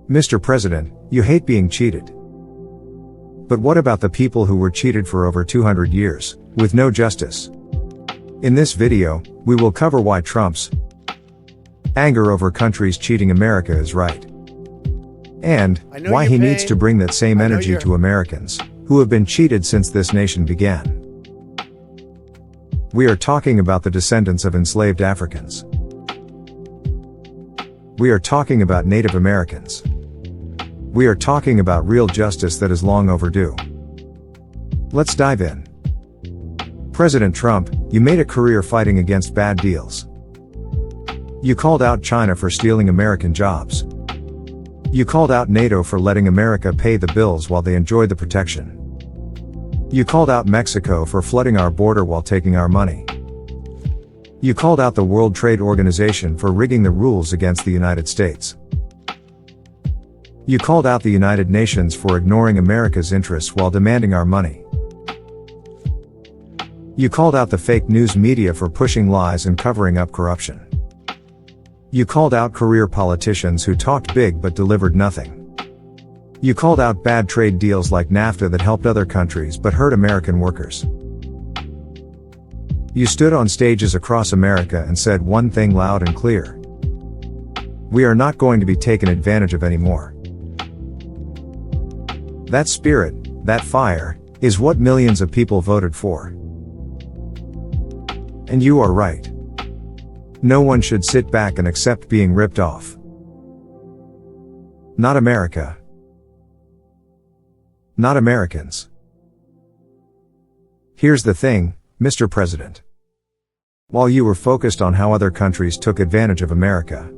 Mr. President, you hate being cheated. But what about the people who were cheated for over 200 years, with no justice? In this video, we will cover why Trump's anger over countries cheating America is right. And why he needs to bring that same energy to Americans, who have been cheated since this nation began. We are talking about the descendants of enslaved Africans. We are talking about Native Americans. We are talking about real justice that is long overdue. Let's dive in. President Trump, you made a career fighting against bad deals. You called out China for stealing American jobs. You called out NATO for letting America pay the bills while they enjoyed the protection. You called out Mexico for flooding our border while taking our money. You called out the World Trade Organization for rigging the rules against the United States. You called out the United Nations for ignoring America's interests while demanding our money. You called out the fake news media for pushing lies and covering up corruption. You called out career politicians who talked big but delivered nothing. You called out bad trade deals like NAFTA that helped other countries but hurt American workers. You stood on stages across America and said one thing loud and clear: we are not going to be taken advantage of anymore. That spirit, that fire, is what millions of people voted for. And you are right. No one should sit back and accept being ripped off. Not America. Not Americans. Here's the thing, Mr. President. While you were focused on how other countries took advantage of America,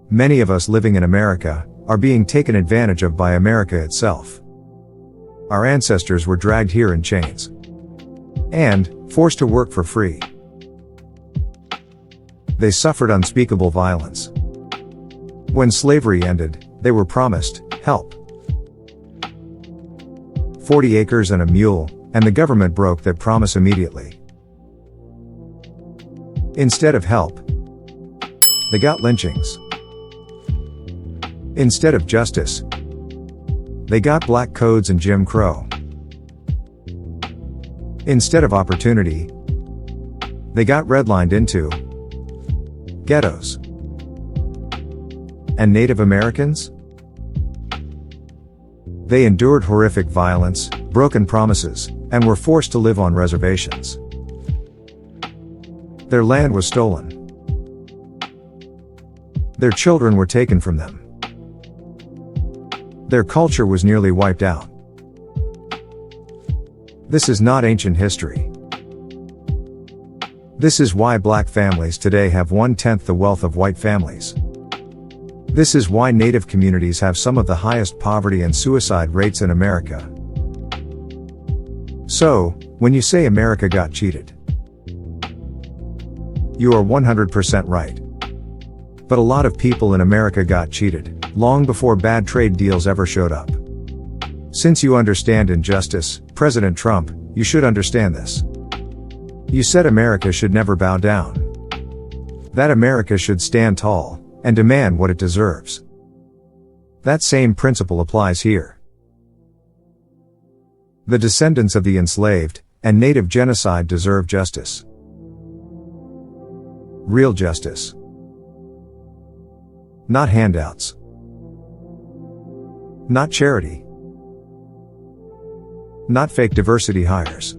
many of us living in America are being taken advantage of by America itself. Our ancestors were dragged here in chains and forced to work for free. They suffered unspeakable violence. When slavery ended, they were promised help. 40 acres and a mule, and the government broke that promise immediately. Instead of help, they got lynchings. Instead of justice, they got black codes and Jim Crow. Instead of opportunity, they got redlined into ghettos. And Native Americans? They endured horrific violence, broken promises, and were forced to live on reservations. Their land was stolen. Their children were taken from them. Their culture was nearly wiped out. This is not ancient history. This is why black families today have 1/10 the wealth of white families. This is why Native communities have some of the highest poverty and suicide rates in America. So, when you say America got cheated, you are 100% right. But a lot of people in America got cheated, long before bad trade deals ever showed up. Since you understand injustice, President Trump, you should understand this. You said America should never bow down. That America should stand tall and demand what it deserves. That same principle applies here. The descendants of the enslaved and Native genocide deserve justice. Real justice. Not handouts. Not charity. Not fake diversity hires.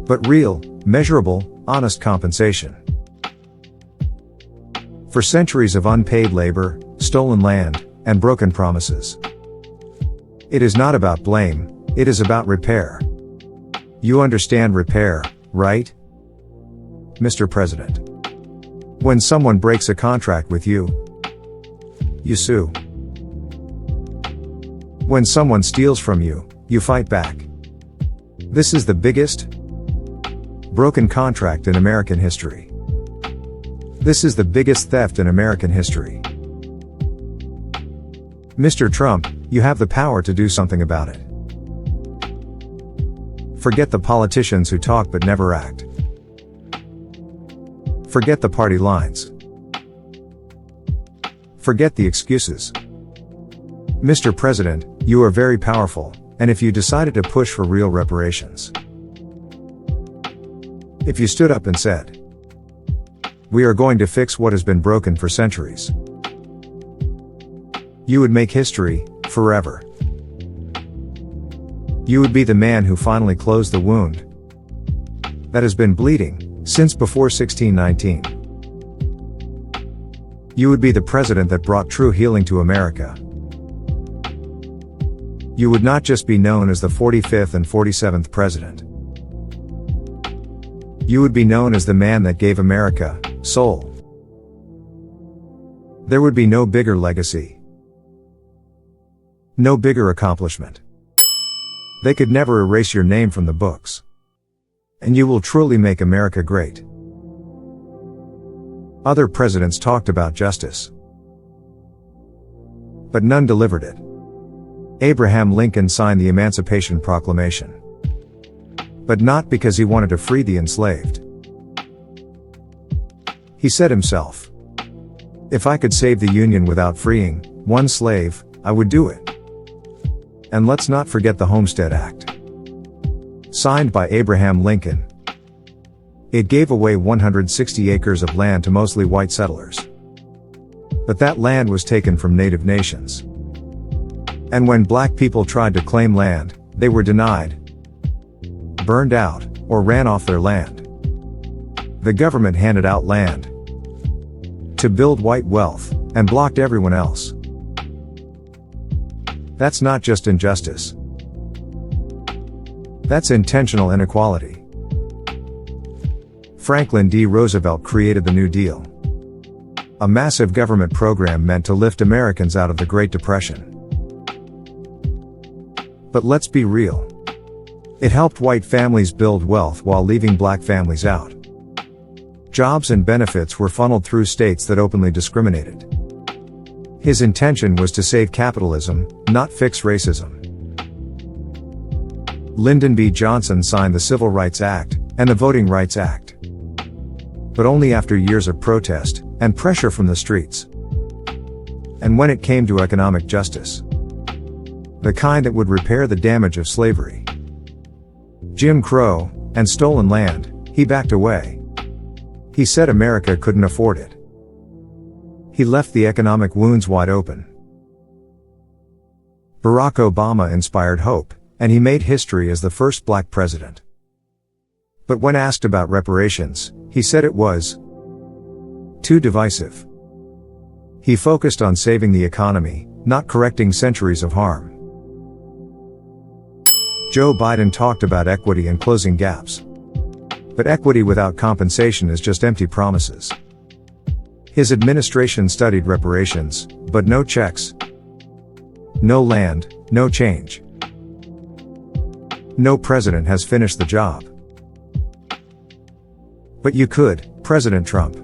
But real, measurable, honest compensation. For centuries of unpaid labor, stolen land, and broken promises. It is not about blame, it is about repair. You understand repair, right? Mr. President. When someone breaks a contract with you, you sue. When someone steals from you, you fight back. This is the biggest broken contract in American history. This is the biggest theft in American history. Mr. Trump, you have the power to do something about it. Forget the politicians who talk but never act. Forget the party lines. Forget the excuses. Mr. President, you are very powerful, and if you decided to push for real reparations, if you stood up and said, we are going to fix what has been broken for centuries, you would make history, forever. You would be the man who finally closed the wound that has been bleeding since before 1619. You would be the president that brought true healing to America. You would not just be known as the 45th and 47th president. You would be known as the man that gave America soul. There would be no bigger legacy, no bigger accomplishment. They could never erase your name from the books. And you will truly make America great. Other presidents talked about justice, but none delivered it. Abraham Lincoln signed the Emancipation Proclamation, but not because he wanted to free the enslaved. He said himself, if I could save the Union without freeing one slave, I would do it. And let's not forget the Homestead Act, signed by Abraham Lincoln. It gave away 160 acres of land to mostly white settlers. But that land was taken from native nations. And when black people tried to claim land, they were denied, burned out, or ran off their land. The government handed out land to build white wealth, and blocked everyone else. That's not just injustice. That's intentional inequality. Franklin D. Roosevelt created the New Deal, a massive government program meant to lift Americans out of the Great Depression. But let's be real. It helped white families build wealth while leaving black families out. Jobs and benefits were funneled through states that openly discriminated. His intention was to save capitalism, not fix racism. Lyndon B. Johnson signed the Civil Rights Act and the Voting Rights Act, but only after years of protest and pressure from the streets. And when it came to economic justice, the kind that would repair the damage of slavery, Jim Crow, and stolen land, he backed away. He said America couldn't afford it. He left the economic wounds wide open. Barack Obama inspired hope, and he made history as the first black president. But when asked about reparations, he said it was too divisive. He focused on saving the economy, not correcting centuries of harm. Joe Biden talked about equity and closing gaps. But equity without compensation is just empty promises. His administration studied reparations, but no checks, no land, no change. No president has finished the job. But you could, President Trump.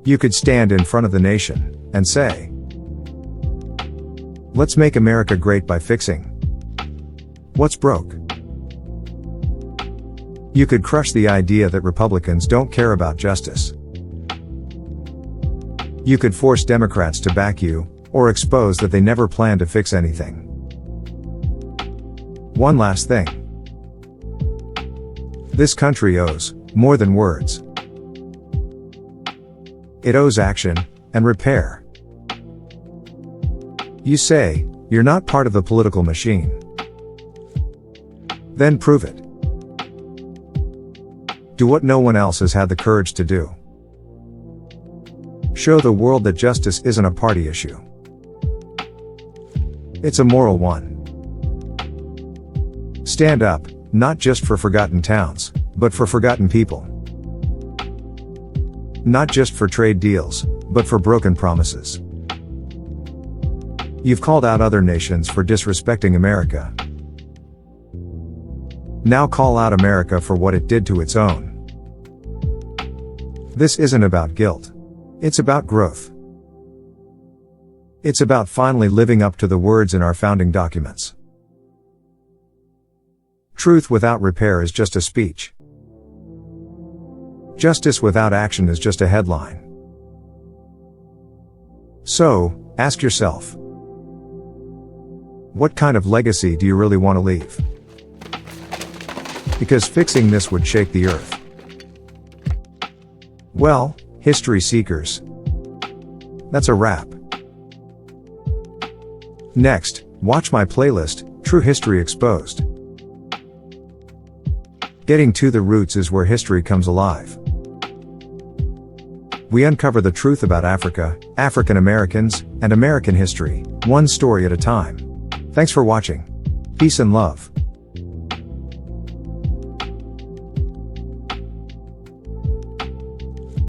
You could stand in front of the nation and say, let's make America great by fixing what's broke. You could crush the idea that Republicans don't care about justice. You could force Democrats to back you, or expose that they never plan to fix anything. One last thing. This country owes more than words. It owes action and repair. You say, you're not part of the political machine. Then prove it. Do what no one else has had the courage to do. Show the world that justice isn't a party issue. It's a moral one. Stand up, not just for forgotten towns, but for forgotten people. Not just for trade deals, but for broken promises. You've called out other nations for disrespecting America. Now call out America for what it did to its own. This isn't about guilt. It's about growth. It's about finally living up to the words in our founding documents. Truth without repair is just a speech. Justice without action is just a headline. So, ask yourself, what kind of legacy do you really want to leave? Because fixing this would shake the earth. Well, history seekers, that's a wrap. Next, watch my playlist, True History Exposed. Getting to the roots is where history comes alive. We uncover the truth about Africa, African Americans, and American history, one story at a time. Thanks for watching. Peace and love.